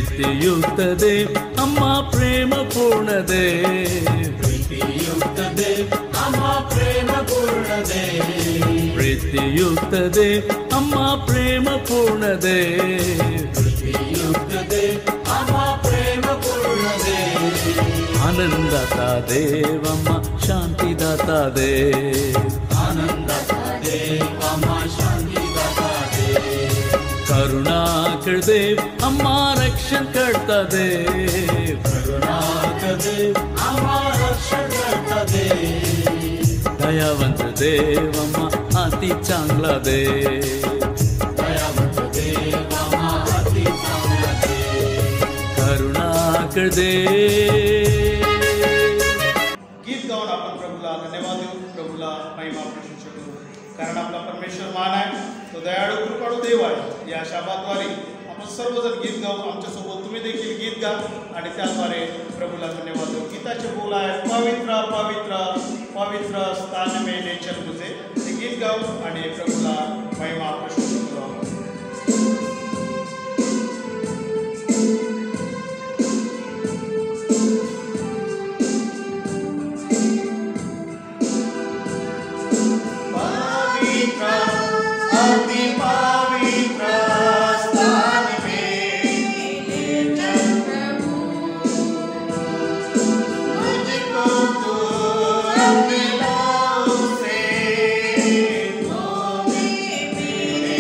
ಪ್ರೀತಿಯುಕ್ತದೆ ಅಮ್ಮ ಪ್ರೇಮ ಪೂರ್ಣದೆ, ಪ್ರೀತಿಯುಕ್ತದೆ ಅಮ್ಮ ಪ್ರೇಮ ಪೂರ್ಣದೆ, ಪ್ರೀತಿಯುಕ್ತದೆ ಅಮ್ಮ ಪ್ರೇಮ ಪೂರ್ಣದೆ, ಪ್ರೀತಿಯುಕ್ತದೆ ಅಮ್ಮ ಪ್ರೇಮ ಪೂರ್ಣದೆ. ಆನಂದತ ದೇವಮ್ಮ ಶಾಂತಿದಾತ ದೇ, ಆನಂದತ ದೇವಮ್ಮ ಶಾಂತಿದಾತ ದೇ. करुणाकर देव अम्मा रक्षण करता दे, करुणाकर देव अम्मा रक्षण करता दे. दयावंत देव अम्मा अति चांगला दे, दयावंत देव अम्मा अति चांगला दे. करुणाकर देव. गीत गाऊन आपण प्रभूला धन्यवाद देऊ, प्रभूला महिमा प्रशंसा करू, कारण आपला परमेश्वर महान आहे, तो दयाळू कृपाळू देव आहे. या शाबाद्वारे आपण सर्वजण गीत गाऊ, आमच्यासोबत तुम्ही देखील गीत गा आणि त्याद्वारे प्रभूला धन्यवाद देऊ. गीताचे बोल आहे पवित्र पवित्र पवित्र स्थान में नेचर मुझे. ते गीत गाऊ आणि प्रभूला महिमा प्रशंसा करू. मेरे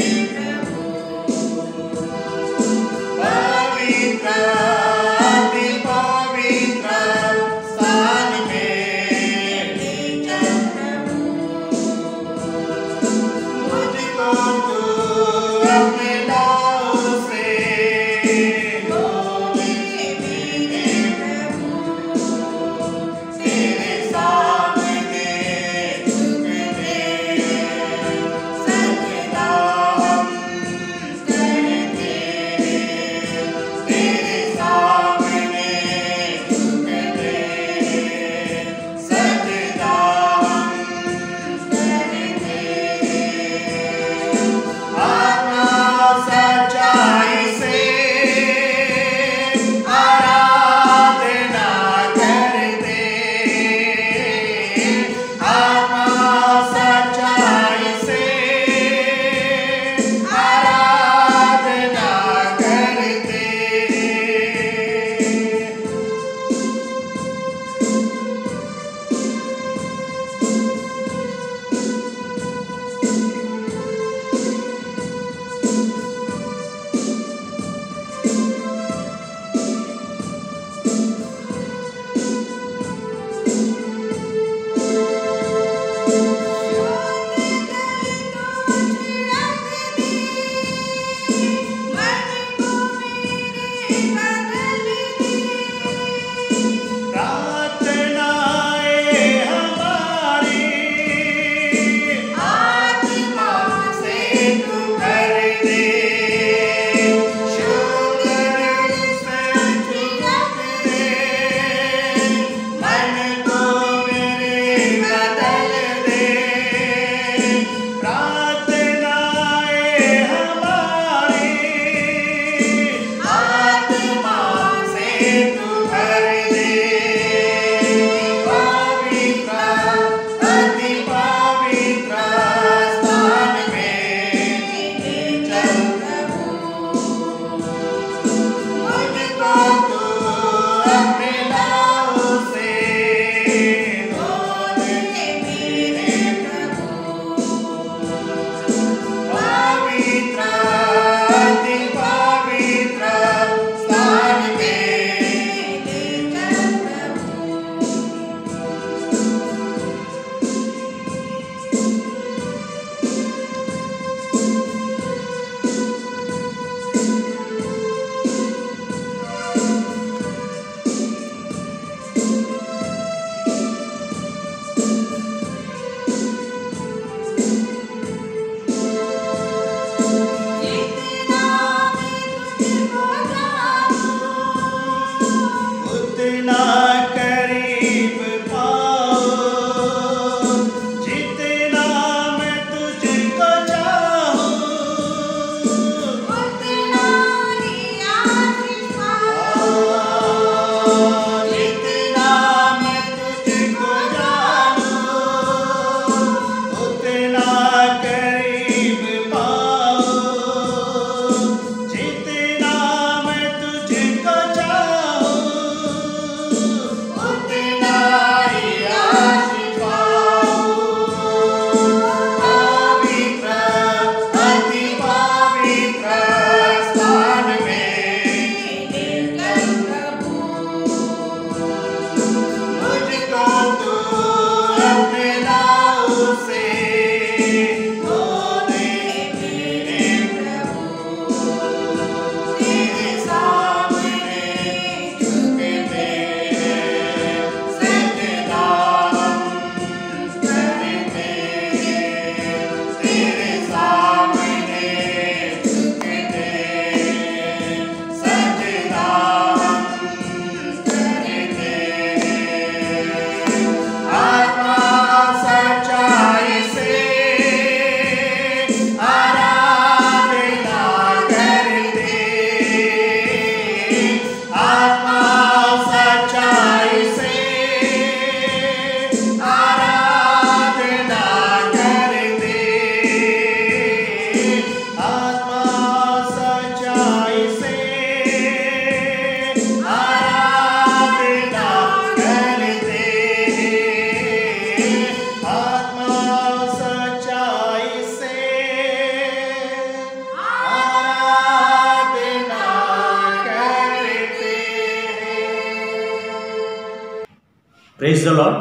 प्रेज द लॉर्ड।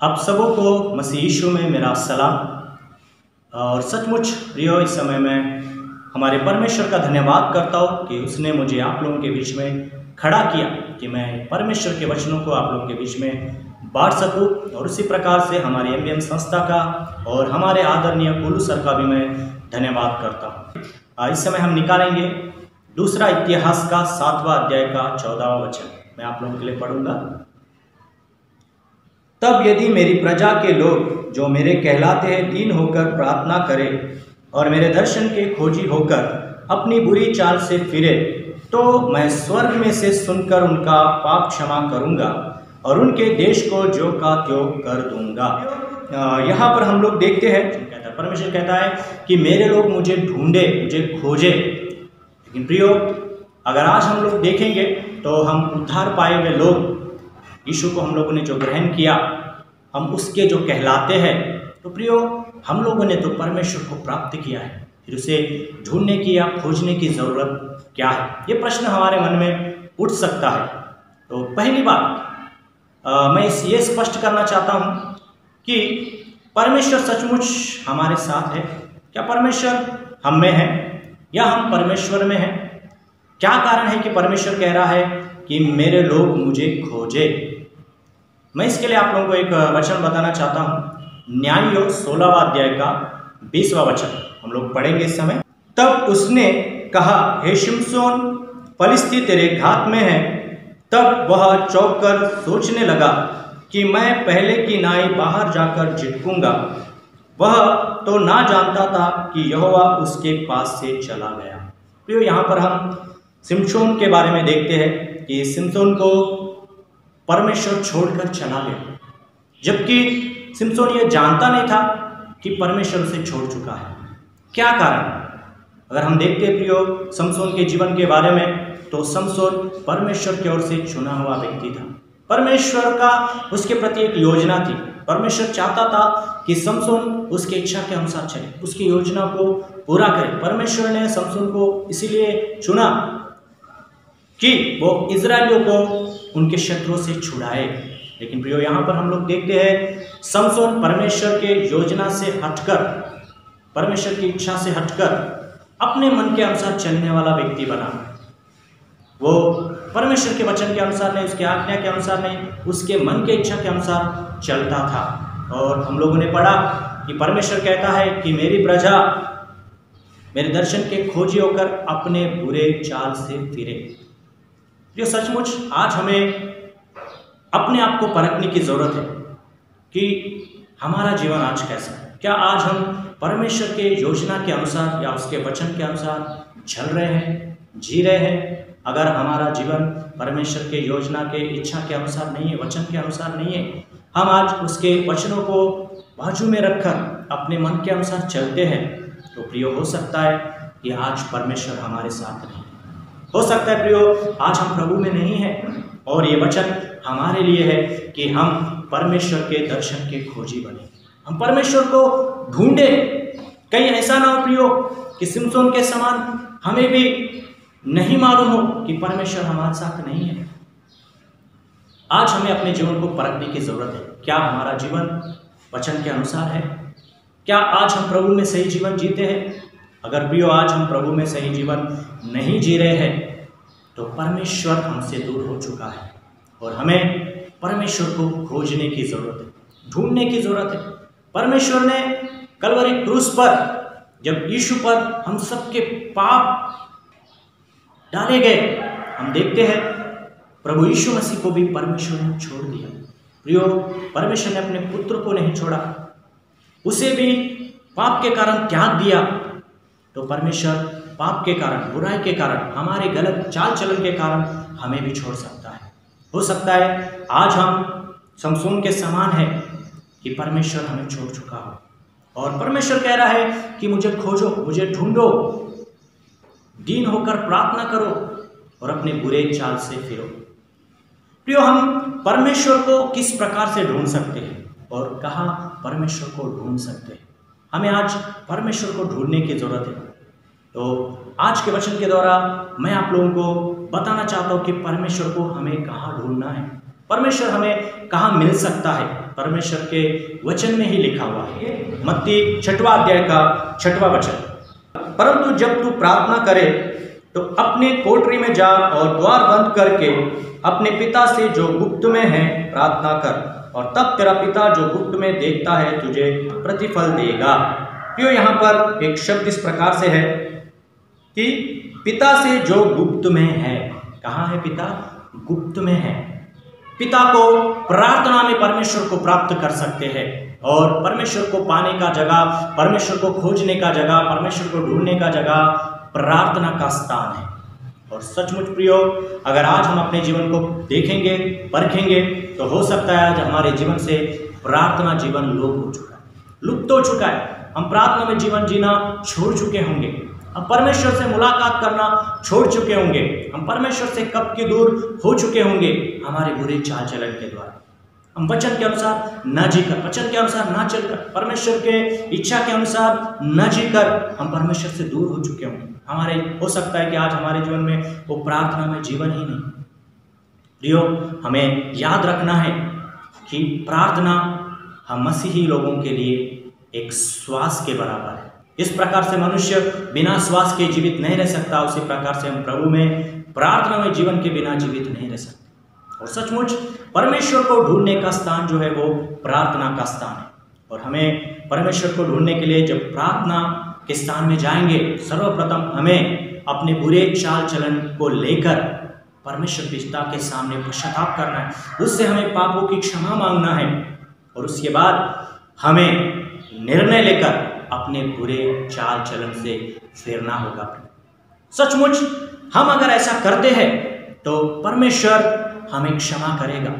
आप सबों को मसीह यीशु में मेरा सलाम। और सचमुच प्रियो, इस समय मैं हमारे परमेश्वर का धन्यवाद करता हूँ कि उसने मुझे आप लोगों के बीच में खड़ा किया कि मैं परमेश्वर के वचनों को आप लोगों के बीच में बांट सकूं। और उसी प्रकार से हमारी एमबीएम संस्था का और हमारे आदरणीय कुलू सर का भी मैं धन्यवाद करता हूँ। इस समय हम निकालेंगे दूसरा इतिहास का 7वां अध्याय का 14वां वचन। मैं आप लोगों के लिए पढ़ूंगा। तब यदि मेरी प्रजा के लोग जो मेरे कहलाते हैं दीन होकर प्रार्थना करें और मेरे दर्शन के खोजी होकर अपनी बुरी चाल से फिरे, तो मैं स्वर्ग में से सुनकर उनका पाप क्षमा करूंगा और उनके देश को ज्यों का त्यों कर दूंगा। यहाँ पर हम लोग देखते हैं, परमेश्वर कहता है कि मेरे लोग मुझे ढूंढे, मुझे खोजे। लेकिन प्रियो, अगर आज हम लोग देखेंगे तो हम उद्धार पाए हुए लोग, यीशु को हम लोगों ने जो ग्रहण किया, हम उसके जो कहलाते हैं, तो प्रियो हम लोगों ने तो परमेश्वर को प्राप्त किया है। फिर उसे ढूंढने की या खोजने की ज़रूरत क्या है, ये प्रश्न हमारे मन में उठ सकता है। तो पहली बात मैं ये स्पष्ट करना चाहता हूँ कि परमेश्वर सचमुच हमारे साथ है। क्या परमेश्वर हम में है या हम परमेश्वर में हैं? क्या कारण है कि परमेश्वर कह रहा है कि मेरे लोग मुझे खोजे? मैं इसके लिए आप लोगों को एक वचन बताना चाहता हूँ। न्याययोग 16वां अध्याय का 20वां वचन हम लोग पढ़ेंगे इस समय। तब उसने कहा, हे शिमशोन, फलिस्ती तेरे घात में है। तब वह चौंक कर सोचने लगा कि मैं पहले की नाई बाहर जाकर झिटकूंगा। वह तो ना जानता था कि यहोवा उसके पास से चला गया। तो यहाँ पर हम शिमशोन के बारे में देखते हैं कि शिमशोन को परमेश्वर छोड़कर चला गया, जबकि शिमशोन ये जानता नहीं था कि परमेश्वर उसे छोड़ चुका है। क्या कारण? अगर हम देखते प्रियो शिमशोन के जीवन के बारे में, तो शिमशोन परमेश्वर की ओर से चुना हुआ व्यक्ति था। परमेश्वर का उसके प्रति एक योजना थी। परमेश्वर चाहता था कि शिमशोन उसकी इच्छा के अनुसार चले, उसकी योजना को पूरा करे। परमेश्वर ने शिमशोन को इसीलिए चुना कि वो इजरायलियों को उनके शत्रुओं से छुड़ाए। लेकिन प्रियो, यहाँ पर हम लोग देखते हैं शिमशोन परमेश्वर के योजना से हटकर, परमेश्वर की इच्छा से हटकर अपने मन के अनुसार चलने वाला व्यक्ति बना। वो परमेश्वर के वचन के अनुसार नहीं, उसके आज्ञा के अनुसार नहीं, उसके मन के इच्छा के अनुसार चलता था। और हम लोगों ने पढ़ा कि परमेश्वर कहता है कि मेरी प्रजा मेरे दर्शन के खोजी होकर अपने बुरे चाल से फिरे। जो सचमुच आज हमें अपने आप को परखने की जरूरत है कि हमारा जीवन आज कैसा है। क्या आज हम परमेश्वर के योजना के अनुसार या उसके वचन के अनुसार चल रहे हैं, जी रहे हैं? अगर हमारा जीवन परमेश्वर के योजना के इच्छा के अनुसार नहीं है, वचन के अनुसार नहीं है, हम आज उसके वचनों को बाजू में रखकर अपने मन के अनुसार चलते हैं, तो प्रियो हो सकता है कि आज परमेश्वर हमारे साथ नहीं। हो सकता है प्रियो आज हम प्रभु में नहीं हैं, और ये वचन हमारे लिए है कि हम परमेश्वर के दर्शन के खोजी बने, हम परमेश्वर को ढूंढे। कहीं ऐसा ना हो प्रियो कि शिमशोन के समान हमें भी नहीं मालूम हो कि परमेश्वर हमारे साथ नहीं है। आज हमें अपने जीवन को परखने की जरूरत है। क्या हमारा जीवन वचन के अनुसार है? क्या आज हम प्रभु में सही जीवन जीते हैं? अगर प्रियो आज हम प्रभु में सही जीवन नहीं जी रहे हैं, तो परमेश्वर हमसे दूर हो चुका है और हमें परमेश्वर को खोजने की जरूरत है, ढूंढने की जरूरत है। परमेश्वर ने कलवरी क्रूस पर जब यीशु पर हम सबके पाप डाले गए, हम देखते हैं प्रभु यीशु मसीह को भी परमेश्वर ने छोड़ दिया। प्रियो, परमेश्वर ने अपने पुत्र को नहीं छोड़ा, उसे भी पाप के कारण त्याग दिया। तो परमेश्वर पाप के कारण, बुराई के कारण, हमारे गलत चाल चलन के कारण हमें भी छोड़ सकता है। हो सकता है आज हम शिमशोन के समान है कि परमेश्वर हमें छोड़ चुका हो और परमेश्वर कह रहा है कि मुझे खोजो, मुझे ढूंढो, दीन होकर प्रार्थना करो और अपने बुरे चाल से फिरो। प्रियो, हम परमेश्वर को किस प्रकार से ढूंढ सकते हैं और कहाँ परमेश्वर को ढूंढ सकते हैं? हमें आज परमेश्वर को ढूंढने की जरूरत है। तो आज के वचन के द्वारा मैं आप लोगों को बताना चाहता हूँ कि परमेश्वर को हमें कहाँ ढूंढना है। परमेश्वर हमें कहाँ मिल सकता है? परमेश्वर के वचन में ही लिखा हुआ है। मत्ती 6वां अध्याय का 6वां वचन, परंतु जब तू प्रार्थना करे तो अपने कोठरी में जा और द्वार बंद करके अपने पिता से जो गुप्त में है प्रार्थना कर, और तब तेरा पिता जो गुप्त में देखता है तुझे प्रतिफल देगा। क्यों यहाँ पर एक शब्द इस प्रकार से है कि पिता से जो गुप्त में है। कहाँ है पिता? गुप्त में है। पिता को प्रार्थना में परमेश्वर को प्राप्त कर सकते हैं, और परमेश्वर को पाने का जगह, परमेश्वर को खोजने का जगह, परमेश्वर को ढूंढने का जगह प्रार्थना का स्थान है। और सचमुच प्रियो, अगर आज हम अपने जीवन को देखेंगे, परखेंगे, तो हो सकता है आज हमारे जीवन से प्रार्थना जीवन लोप हो चुका है, लुप्त हो चुका है। हम प्रार्थना में जीवन जीना छोड़ चुके होंगे, हम परमेश्वर से मुलाकात करना छोड़ चुके होंगे, हम परमेश्वर से कब के दूर हो चुके होंगे हमारे बुरे चाल चलन के द्वारा। हम वचन के अनुसार न जीकर, वचन के अनुसार न चलकर, परमेश्वर के इच्छा के अनुसार न जीकर हम परमेश्वर से दूर हो चुके होंगे। हमारे हो सकता है कि आज हमारे जीवन में वो प्रार्थना में जीवन ही नहीं। प्रियो, हमें याद रखना है कि प्रार्थना हम मसीही लोगों के लिए एक श्वास के बराबर है। इस प्रकार से मनुष्य बिना श्वास के जीवित नहीं रह सकता, उसी प्रकार से हम प्रभु में प्रार्थना में जीवन के बिना जीवित नहीं रह सकते। और सचमुच परमेश्वर को ढूंढने का स्थान जो है वो प्रार्थना का स्थान है। और हमें परमेश्वर को ढूंढने के लिए जब प्रार्थना के स्थान में जाएंगे, सर्वप्रथम हमें अपने बुरे चाल चलन को लेकर परमेश्वर पिता के सामने पश्चाताप करना है, उससे हमें पापों की क्षमा मांगना है, और उसके बाद हमें निर्णय लेकर अपने बुरे चाल चलन से फेरना होगा। सचमुच हम अगर ऐसा करते हैं तो परमेश्वर हमें क्षमा करेगा,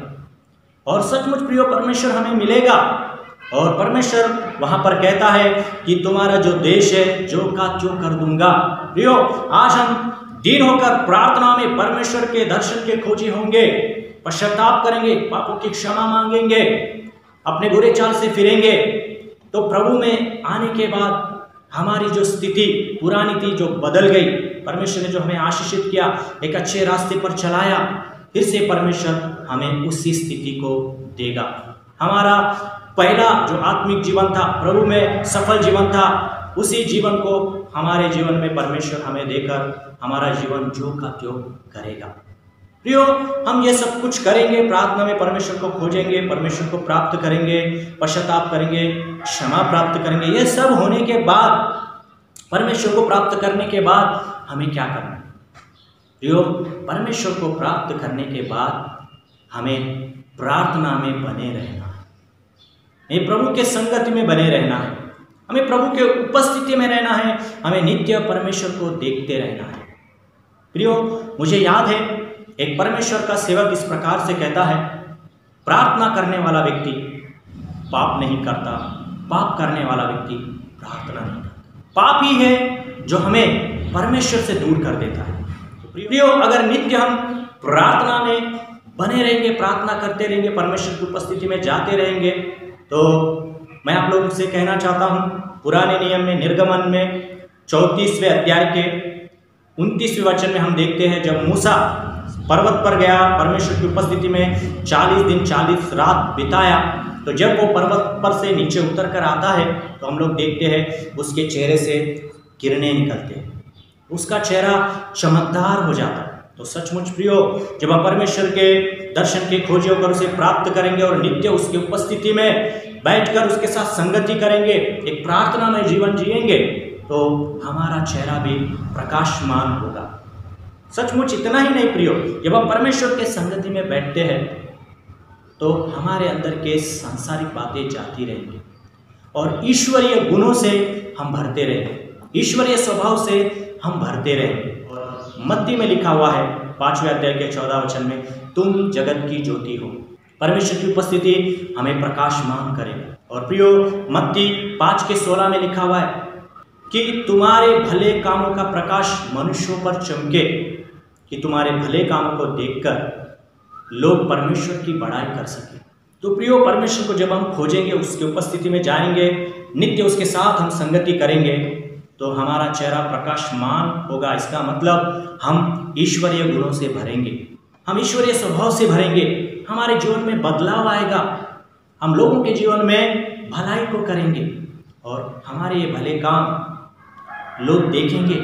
और सचमुच प्रियो परमेश्वर हमें मिलेगा। और परमेश्वर वहां पर कहता है कि तुम्हारा जो देश है जो का जो कर दूंगा। प्रियो, आज हम दीन होकर प्रार्थना में परमेश्वर के दर्शन के खोजी होंगे, पश्चाताप करेंगे, पापों की क्षमा मांगेंगे, अपने बुरे चाल से फिरेंगे, तो प्रभु में आने के बाद हमारी जो स्थिति पुरानी थी जो बदल गई, परमेश्वर ने जो हमें आशीषित किया, एक अच्छे रास्ते पर चलाया, फिर से परमेश्वर हमें उसी स्थिति को देगा। हमारा पहला जो आत्मिक जीवन था, प्रभु में सफल जीवन था, उसी जीवन को हमारे जीवन में परमेश्वर हमें देकर हमारा जीवन जो का त्यो करेगा। प्रियो, हम ये सब कुछ करेंगे, प्रार्थना में परमेश्वर को खोजेंगे, परमेश्वर को प्राप्त करेंगे, पश्चाताप करेंगे, क्षमा प्राप्त करेंगे। ये सब होने के बाद, परमेश्वर को प्राप्त करने के बाद हमें क्या करना है? प्रियो, परमेश्वर को प्राप्त करने के बाद हमें प्रार्थना में बने रहना है, हमें प्रभु के संगति में बने रहना है, हमें प्रभु के उपस्थिति में रहना है, हमें नित्य परमेश्वर को देखते रहना है। प्रियो, मुझे याद है एक परमेश्वर का सेवक इस प्रकार से कहता है, प्रार्थना करने वाला व्यक्ति पाप नहीं करता, पाप करने वाला व्यक्ति प्रार्थना नहीं करता। पाप ही है जो हमें परमेश्वर से दूर कर देता है। प्रियो, अगर नित्य हम प्रार्थना में बने रहेंगे, प्रार्थना करते रहेंगे, परमेश्वर की उपस्थिति में जाते रहेंगे, तो मैं आप लोगों से कहना चाहता हूँ, पुराने नियम में निर्गमन में 34वें अध्याय के 29वें वचन में हम देखते हैं, जब मूसा पर्वत पर गया, परमेश्वर की उपस्थिति में 40 दिन 40 रात बिताया, तो जब वो पर्वत पर से नीचे उतर कर आता है तो हम लोग देखते हैं उसके चेहरे से किरणें निकलते हैं, उसका चेहरा चमकदार हो जाता है। तो सचमुच प्रियो, जब हम परमेश्वर के दर्शन के खोजी होकर उसे प्राप्त करेंगे और नित्य उसकी उपस्थिति में बैठकर उसके साथ संगति करेंगे, एक प्रार्थना में जीवन जिएंगे, तो हमारा चेहरा भी प्रकाशमान होगा। सचमुच इतना ही नहीं प्रियो, जब हम परमेश्वर के संगति में बैठते हैं तो हमारे अंदर के सांसारिक बातें जाती रहेंगी और ईश्वरीय गुणों से हम भरते रहेंगे, ईश्वरीय स्वभाव से हम भरते रहेंगे। और मत्ती में लिखा हुआ है 5वें अध्याय के 14 वचन में, तुम जगत की ज्योति हो। परमेश्वर की उपस्थिति हमें प्रकाशमान करेगा। और प्रियो, मत्ती 5 के 16 में लिखा हुआ है कि तुम्हारे भले कामों का प्रकाश मनुष्यों पर चमके, कि तुम्हारे भले कामों को देखकर लोग परमेश्वर की बड़ाई कर सके। तो प्रियो, परमेश्वर को जब हम खोजेंगे, उसकी उपस्थिति में जाएंगे, नित्य उसके साथ हम संगति करेंगे, तो हमारा चेहरा प्रकाशमान होगा। इसका मतलब हम ईश्वरीय गुणों से भरेंगे, हम ईश्वरीय स्वभाव से भरेंगे, हमारे जीवन में बदलाव आएगा। हम लोगों के जीवन में भलाई को करेंगे और हमारे ये भले काम लोग देखेंगे,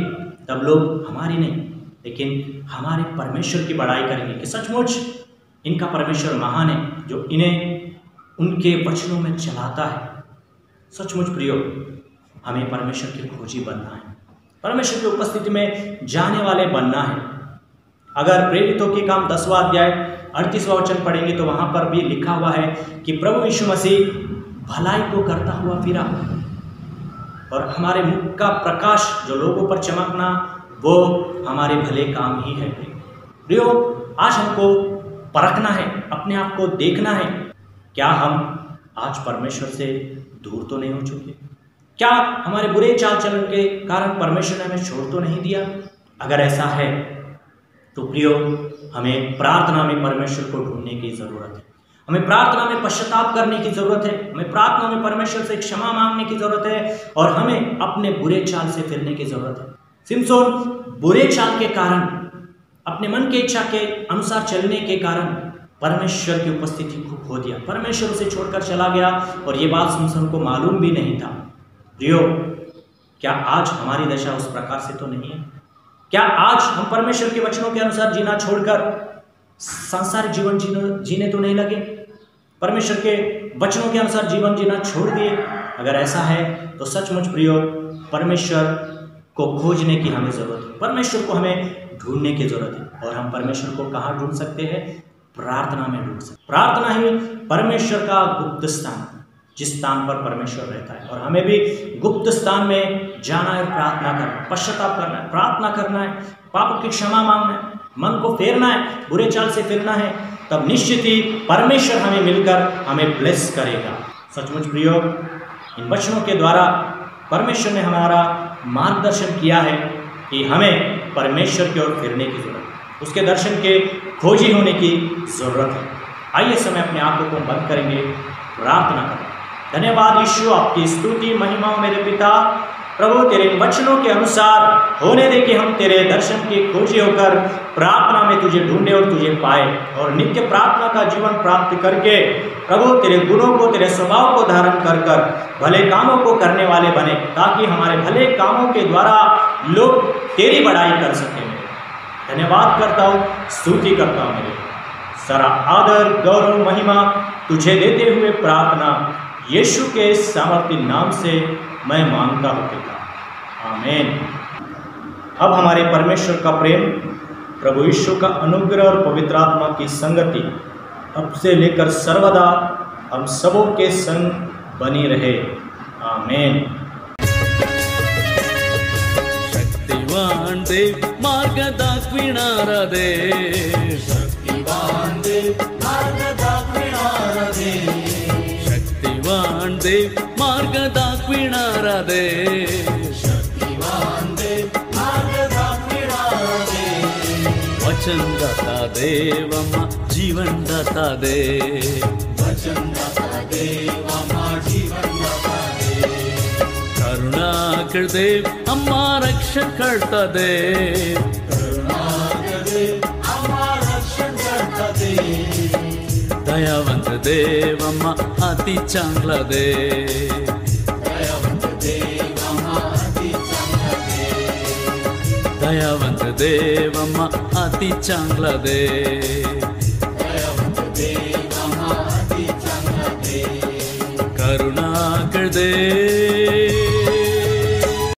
तब लोग हमारी नहीं लेकिन हमारे परमेश्वर की बड़ाई करेंगे कि सचमुच इनका परमेश्वर महान है जो इन्हें उनके वचनों में चलाता है। सचमुच प्रियो, हमें परमेश्वर की खोजी बनना है, परमेश्वर की उपस्थिति में जाने वाले बनना है। अगर प्रेरितों के काम 10वां अध्याय 38वां वचन पढ़ेंगे तो वहां पर भी लिखा हुआ है कि प्रभु यीशु मसीह भलाई को करता हुआ फिरा और हमारे मुख का प्रकाश जो लोगों पर चमकना वो हमारे भले काम ही है। प्रियो, आज हमको परखना है, अपने आप को देखना है, क्या हम आज परमेश्वर से दूर तो नहीं हो चुके? क्या हमारे बुरे चाल चलन के कारण परमेश्वर ने हमें छोड़ तो नहीं दिया? अगर ऐसा है तो प्रियो, हमें प्रार्थना में परमेश्वर को ढूंढने की जरूरत है, हमें प्रार्थना में पश्चाताप करने की जरूरत है, हमें प्रार्थना में परमेश्वर से क्षमा मांगने की जरूरत है और हमें अपने बुरे चाल से फिरने की जरूरत है। सिमसोन बुरे चाल के कारण, अपने मन की इच्छा के अनुसार चलने के कारण परमेश्वर की उपस्थिति को खो दिया, परमेश्वर उसे छोड़कर चला गया और ये बात सिमसोन को मालूम भी नहीं था। प्रियो, क्या आज हमारी दशा उस प्रकार से तो नहीं है? क्या आज हम परमेश्वर के वचनों के अनुसार जीना छोड़कर सांसारिक जीवन जीने तो नहीं लगे? परमेश्वर के वचनों के अनुसार जीवन जीना छोड़ दिए? अगर ऐसा है तो सचमुच प्रियो, परमेश्वर को खोजने की हमें जरूरत है, परमेश्वर को हमें ढूंढने की जरूरत है। और हम परमेश्वर को कहाँ ढूंढ सकते हैं? प्रार्थना में ढूंढ सकते। प्रार्थना ही परमेश्वर का गुप्त स्थान, जिस स्थान पर परमेश्वर रहता है। और हमें भी गुप्त स्थान में जाना है, प्रार्थना करना, पश्चाताप करना है, प्रार्थना करना है, पापों की क्षमा मांगना है, मन को फेरना है, बुरे चाल से फिरना है। तब निश्चित ही परमेश्वर हमें मिलकर हमें ब्लेस करेगा। सचमुच प्रियो, इन वचनों के द्वारा परमेश्वर ने हमारा मार्गदर्शन किया है कि हमें परमेश्वर की ओर फिरने की जरूरत है, उसके दर्शन के खोजी होने की जरूरत है। आइए समय अपने आंखों को बंद करेंगे, प्रार्थना करें। धन्यवाद यीशु, आपकी स्तुति महिमा मेरे पिता। प्रभु, तेरे वचनों के अनुसार होने दे कि हम तेरे दर्शन की खोजी होकर प्रार्थना में तुझे ढूंढे और तुझे पाए और नित्य प्रार्थना का जीवन प्राप्त करके प्रभु तेरे गुणों को, तेरे स्वभाव को धारण कर कर भले कामों को करने वाले बने, ताकि हमारे भले कामों के द्वारा लोग तेरी बड़ाई कर सकें। धन्यवाद करता हूँ, स्तुति करता हूँ। मेरे सारा आदर गौरव महिमा तुझे देते हुए प्रार्थना यीशु के सामर्थी नाम से मैं मांगता हूँ पिता, आमीन। अब हमारे परमेश्वर का प्रेम, प्रभु यीशु का अनुग्रह और पवित्र आत्मा की संगति अब से लेकर सर्वदा हम सबों के संग बनी रहे, आमीन। शक्तिवान देव मार्ग दाखविणारा देव, शक्तिवान देव मार्ग दाखविणारा देव, शक्तिवान देव मार्ग दाखविणारा देव, शक्तिवान देव मार्ग दाखविणारा देव, वचनदाता देव अम्मा जीवनदाता देव, वचनदाता देव अम्मा जीवनदाता देव, करुणाकर देव अम्मा रक्षण करता देव, करुणाकर देव अम्मा रक्षण करता देव, दयावंत देव अम्मा अति चांगला देव, दयावंत देव अम्मा अति चांगला देव, दयावंत देव अम्मा अति चांगला देव, दयावंत देव अम्मा अति चांगला देव, करुणा